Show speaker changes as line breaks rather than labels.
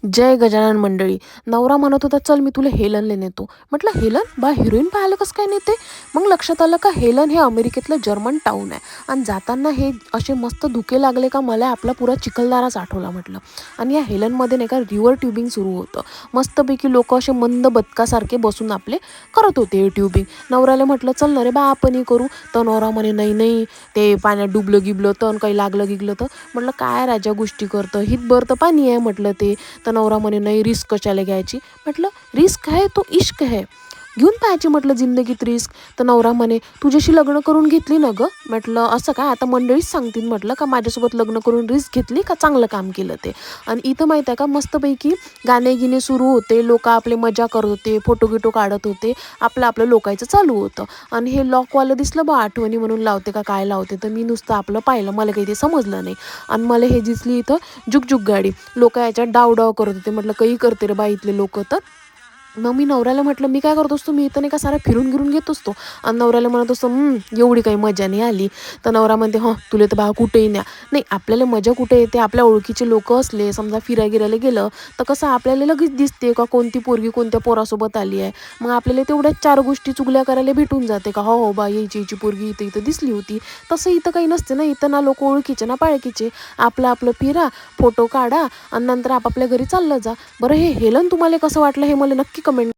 जय गजानन मंडळी. नवरा म्हणत होता, चल मी तुला हेलनला नेतो. म्हटलं हेलन बा, हिरोईन पाहायला कसं काय नेते? मग लक्षात आलं का हेलन हे अमेरिकेतलं जर्मन टाऊन आहे. आणि जाताना हे असे मस्त धुके लागले का मला आपला पुरा चिखलदराच आठवला म्हटलं. आणि या हेलनमध्ये नाही का रिव्हर ट्युबिंग सुरू होतं. मस्तपैकी लोक असे मंद बदकासारखे बसून आपले करत होते ट्युबिंग. नवऱ्याला म्हटलं चल ना रे बा आपणही करू. तर नवरा म्हणे नाही नाही, ते पाण्यात डुबलं गिबलं तर काही लागलं गिगलं तर. म्हटलं काय राजा गोष्टी करतं, हितभर तर पाणी आहे म्हटलं ते. तर नवरा म्हणे नाही, रिस्क कशाला घ्यायची. म्हटलं रिस्क है तो इश्क है, घेऊन पाहायची म्हटलं जिंदगीत रिस्क. तर नवरा म्हणे तुझ्याशी लग्न करून घेतली ना गं. म्हटलं असं काय, आता मंडळीच सांगतील म्हटलं का माझ्यासोबत लग्न करून रिस्क घेतली का चांगलं काम केलं ते. आणि इथं माहीत आहे का मस्तपैकी गाणे गिणे सुरू होते, लोक आपले मजा करत होते, फोटो गिटो काढत होते, आपलं लोकायचं चालू होतं. आणि हे लॉकवालं दिसलं बा, आठवणी म्हणून लावते का काय लावते. तर मी नुसतं आपलं पाहिलं, मला काही ते समजलं नाही. आणि मला हे दिसली इथं जुगजुग गाडी. लोक याच्यात डाव करत होते. म्हटलं काही करते रे बा इथले लोक. तर मग मी नवऱ्याला म्हटलं मी काय करत असतो, मी इथं नाही का सारा फिरून गिरून घेत असतो. आणि नवऱ्याला म्हणत असतो एवढी काही मजा नाही आली. तर नवरा म्हणते तुला तर बा कुठेही न्या. नाही, आपल्याला मजा कुठे येते, आपल्या ओळखीचे लोक असले समजा फिरायला गिरायला गेलं तर कसं आपल्याला लगेच दिसते का कोणती पोरगी कोणत्या पोरासोबत आली आहे. मग आपल्याला तेवढ्याच चार गोष्टी चुगल्या करायला भेटून जाते का हो बा यायची पोरगी इथं इथं दिसली होती. तसं इथं काही नसते ना. इथं ना लोक ओळखीचे ना पाळखीचे. आपलं फिरा, फोटो काढा आणि नंतर आपापल्या घरी चाललं जा. बरं हे हेलन तुम्हाला कसं वाटलं हे मला नक्की कमेंट